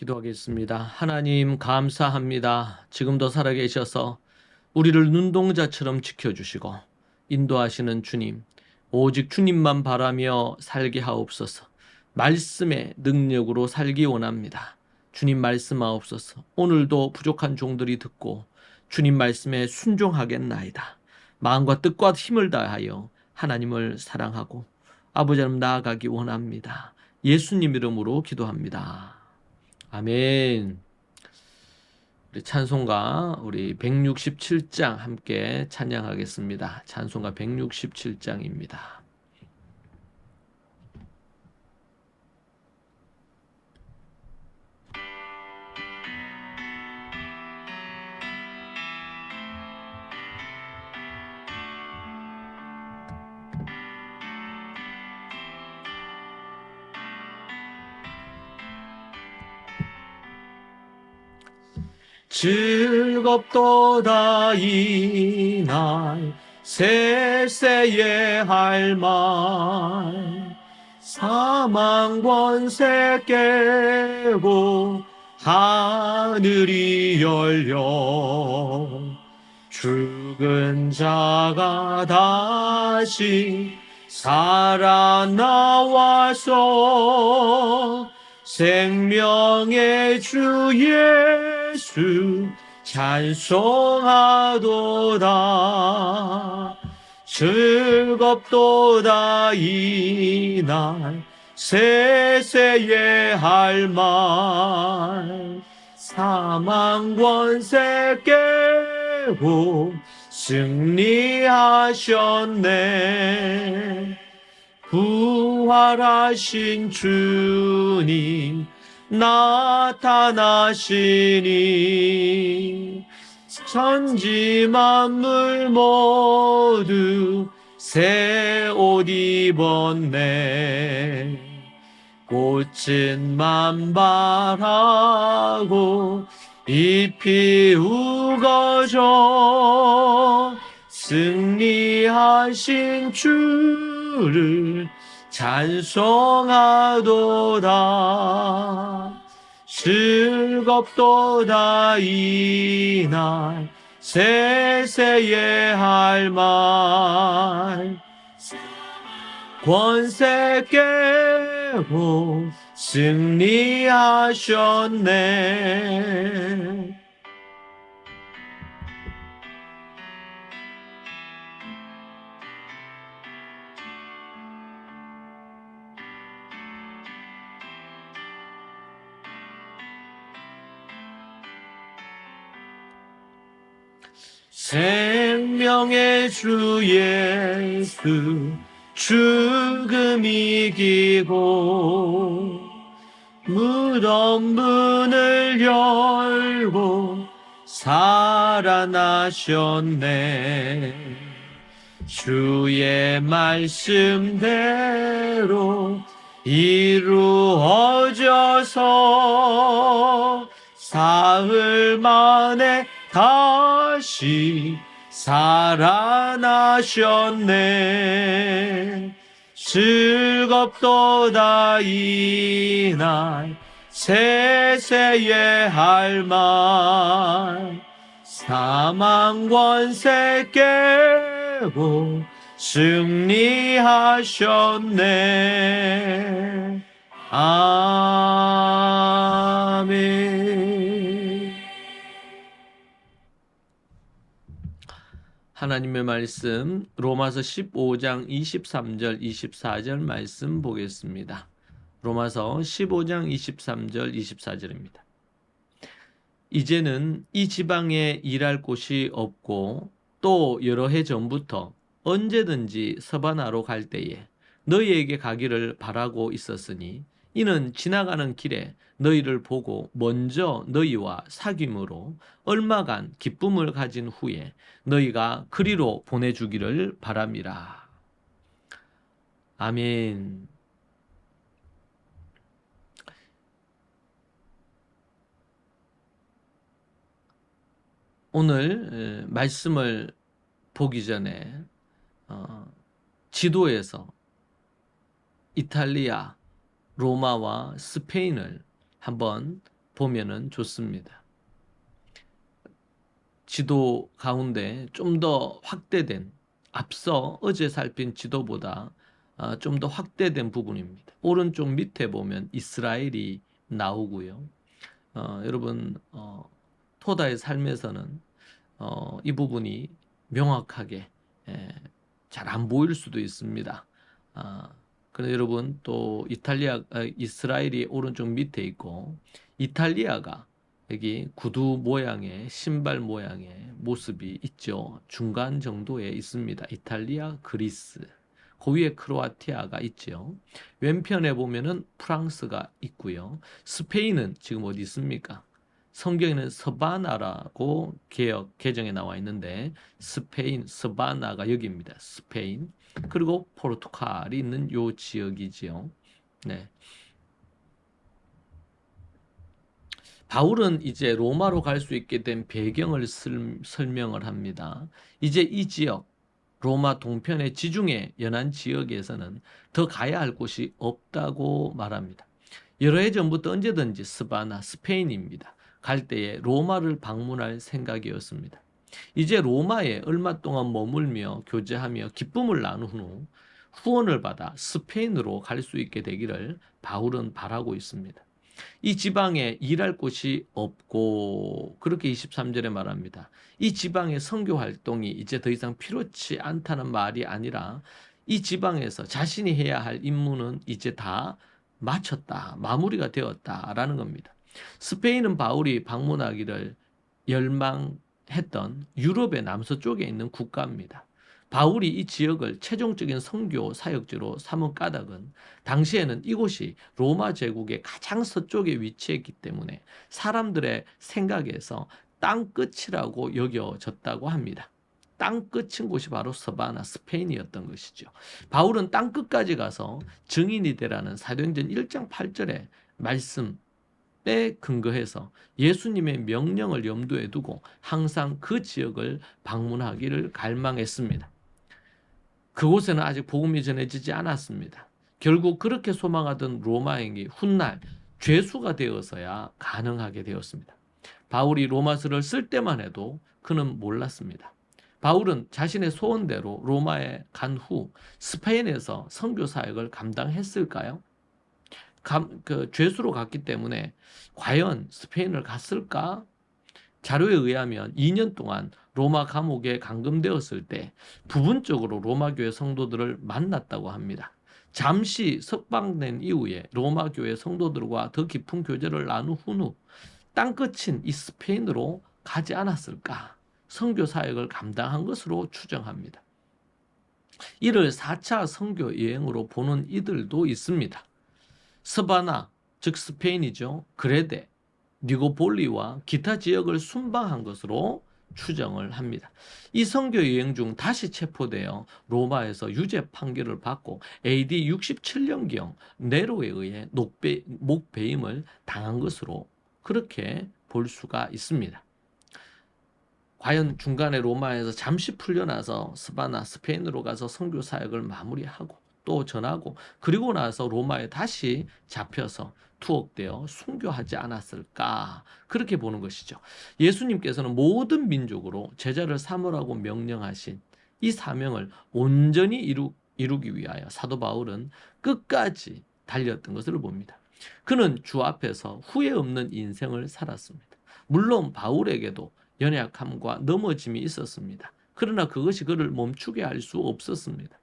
기도하겠습니다. 하나님 감사합니다. 지금도 살아계셔서 우리를 눈동자처럼 지켜주시고 인도하시는 주님, 오직 주님만 바라며 살게 하옵소서. 말씀의 능력으로 살기 원합니다. 주님 말씀하옵소서. 오늘도 부족한 종들이 듣고 주님 말씀에 순종하겠나이다. 마음과 뜻과 힘을 다하여 하나님을 사랑하고 아버지 하나님 나아가기 원합니다. 예수님 이름으로 기도합니다. 아멘. 우리 찬송가 우리 167장 함께 찬양하겠습니다. 찬송가 167장입니다. 즐겁도다 이날 세세의 할 말 사망 권세 깨고 하늘이 열려 죽은 자가 다시 살아나와서 생명의 주 예수 찬송하도다. 즐겁도다 이날 세세의 할 말 사망 권세 깨고 승리하셨네. 부활하신 주님 나타나시니 천지 만물 모두 새 옷 입었네. 꽃은 만발하고 잎이 우거져 승리하신 주를 찬송하도다. 즐겁도다 이날 세세의 할 말 권세 깨고 승리하셨네. 생명의 주 예수 죽음 이기고 무덤 문을 열고 살아나셨네. 주의 말씀대로 이루어져서 사흘 만에 다시 살아나셨네. 즐겁도다 이날 세세의 할 말 사망 권세 깨고 승리하셨네. 아멘. 하나님의 말씀 로마서 15장 23절 24절 말씀 보겠습니다. 로마서 15장 23절 24절입니다. 이제는 이 지방에 일할 곳이 없고 또 여러 해 전부터 언제든지 서바나로 갈 때에 너희에게 가기를 바라고 있었으니 이는 지나가는 길에 너희를 보고 먼저 너희와 사귐으로 얼마간 기쁨을 가진 후에 너희가 그리로 보내주기를 바람이라. 아멘. 오늘 말씀을 보기 전에 지도에서 이탈리아, 로마와 스페인을 한번 보면은 좋습니다. 지도 가운데 좀 더 확대된, 앞서 어제 살핀 지도보다 좀 더 확대된 부분입니다. 오른쪽 밑에 보면 이스라엘이 나오고요. 여러분 토다의 삶에서는 이 부분이 명확하게 잘 안 보일 수도 있습니다. 그런데 여러분 또 이스라엘이 오른쪽 밑에 있고 이탈리아가 여기 구두 모양의 신발 모양의 모습이 있죠. 중간 정도에 있습니다. 이탈리아, 그리스. 그 위에 크로아티아가 있죠. 왼편에 보면은 프랑스가 있고요. 스페인은 지금 어디 있습니까? 성경에는 서바나라고 개정에 나와 있는데 스페인 서바나가 여기입니다. 스페인. 그리고 포르투갈이 있는 요 지역이지요. 네. 바울은 이제 로마로 갈 수 있게 된 배경을 설명을 합니다. 이제 이 지역, 로마 동편의 지중해 연안 지역에서는 더 가야 할 곳이 없다고 말합니다. 여러 해 전부터 언제든지 스바나, 스페인입니다. 갈 때에 로마를 방문할 생각이었습니다. 이제 로마에 얼마 동안 머물며 교제하며 기쁨을 나눈 후 후원을 받아 스페인으로 갈 수 있게 되기를 바울은 바라고 있습니다. 이 지방에 일할 곳이 없고 그렇게 23절에 말합니다. 이 지방의 선교 활동이 이제 더 이상 필요치 않다는 말이 아니라 이 지방에서 자신이 해야 할 임무는 이제 다 마쳤다, 마무리가 되었다라는 겁니다. 스페인은 바울이 방문하기를 열망했던 유럽의 남서쪽에 있는 국가입니다. 바울이 이 지역을 최종적인 선교 사역지로 삼은 까닭은 당시에는 이곳이 로마 제국의 가장 서쪽에 위치했기 때문에 사람들의 생각에서 땅끝이라고 여겨졌다고 합니다. 땅끝인 곳이 바로 서바나, 스페인이었던 것이죠. 바울은 땅끝까지 가서 증인이 되라는 사도행전 1장 8절의 말씀에 근거해서 예수님의 명령을 염두에 두고 항상 그 지역을 방문하기를 갈망했습니다. 그곳에는 아직 복음이 전해지지 않았습니다. 결국 그렇게 소망하던 로마행이 훗날 죄수가 되어서야 가능하게 되었습니다. 바울이 로마서를 쓸 때만 해도 그는 몰랐습니다. 바울은 자신의 소원대로 로마에 간 후 스페인에서 선교 사역을 감당했을까요? 죄수로 갔기 때문에 과연 스페인을 갔을까? 자료에 의하면 2년 동안 로마 감옥에 감금되었을 때 부분적으로 로마 교회 성도들을 만났다고 합니다. 잠시 석방된 이후에 로마 교회 성도들과 더 깊은 교제를 나눈 후 땅끝인 이 스페인으로 가지 않았을까? 선교 사역을 감당한 것으로 추정합니다. 이를 4차 선교 여행으로 보는 이들도 있습니다. 스바나, 즉 스페인이죠. 그레데, 니고폴리와 기타 지역을 순방한 것으로 추정을 합니다. 이 선교 여행 중 다시 체포되어 로마에서 유죄 판결을 받고 AD 67년경 네로에 의해 목배임을 당한 것으로 그렇게 볼 수가 있습니다. 과연 중간에 로마에서 잠시 풀려나서 스바나, 스페인으로 가서 선교 사역을 마무리하고 또 전하고 그리고 나서 로마에 다시 잡혀서 투옥되어 순교하지 않았을까 그렇게 보는 것이죠. 예수님께서는 모든 민족으로 제자를 삼으라고 명령하신 이 사명을 온전히 이루기 위하여 사도 바울은 끝까지 달렸던 것을 봅니다. 그는 주 앞에서 후회 없는 인생을 살았습니다. 물론 바울에게도 연약함과 넘어짐이 있었습니다. 그러나 그것이 그를 멈추게 할 수 없었습니다.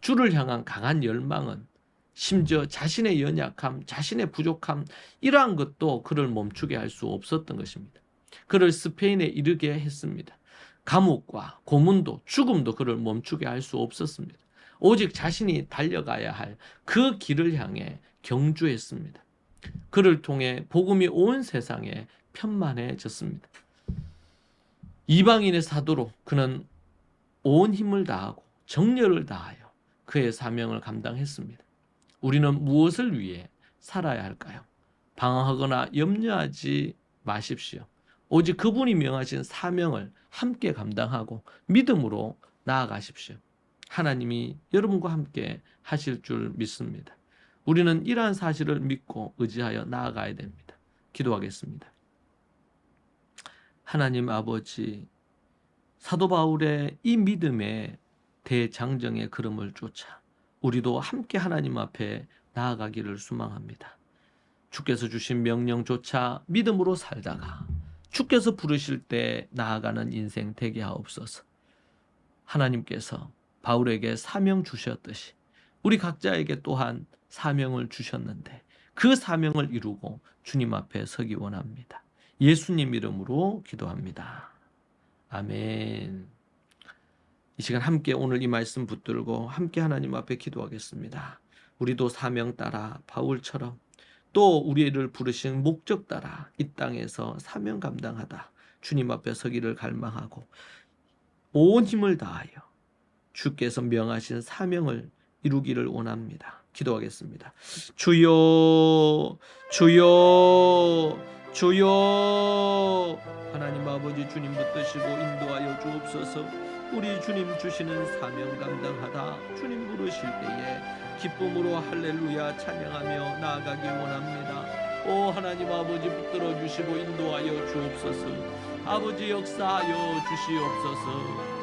주를 향한 강한 열망은 심지어 자신의 연약함, 자신의 부족함 이러한 것도 그를 멈추게 할 수 없었던 것입니다. 그를 스페인에 이르게 했습니다. 감옥과 고문도 죽음도 그를 멈추게 할 수 없었습니다. 오직 자신이 달려가야 할 그 길을 향해 경주했습니다. 그를 통해 복음이 온 세상에 편만해졌습니다. 이방인의 사도로 그는 온 힘을 다하고 정열을 다하여 그의 사명을 감당했습니다. 우리는 무엇을 위해 살아야 할까요? 방황하거나 염려하지 마십시오. 오직 그분이 명하신 사명을 함께 감당하고 믿음으로 나아가십시오. 하나님이 여러분과 함께 하실 줄 믿습니다. 우리는 이러한 사실을 믿고 의지하여 나아가야 됩니다. 기도하겠습니다. 하나님 아버지, 사도 바울의 이 믿음의 대장정의 걸음을 쫓아 우리도 함께 하나님 앞에 나아가기를 소망합니다. 주께서 주신 명령조차 믿음으로 살다가 주께서 부르실 때 나아가는 인생 되게 하옵소서. 하나님께서 바울에게 사명 주셨듯이 우리 각자에게 또한 사명을 주셨는데 그 사명을 이루고 주님 앞에 서기 원합니다. 예수님 이름으로 기도합니다. 아멘. 이 시간 함께 오늘 이 말씀 붙들고 함께 하나님 앞에 기도하겠습니다. 우리도 사명 따라 바울처럼 또 우리를 부르신 목적 따라 이 땅에서 사명 감당하다 주님 앞에 서기를 갈망하고 온 힘을 다하여 주께서 명하신 사명을 이루기를 원합니다. 기도하겠습니다. 주여, 주여, 주여. 하나님 아버지, 주님 붙드시고 인도하여 주옵소서. 우리 주님 주시는 사명 감당하다 주님 부르실 때에 기쁨으로 할렐루야 찬양하며 나아가기 원합니다. 오 하나님 아버지, 붙들어 주시고 인도하여 주옵소서. 아버지 역사하여 주시옵소서.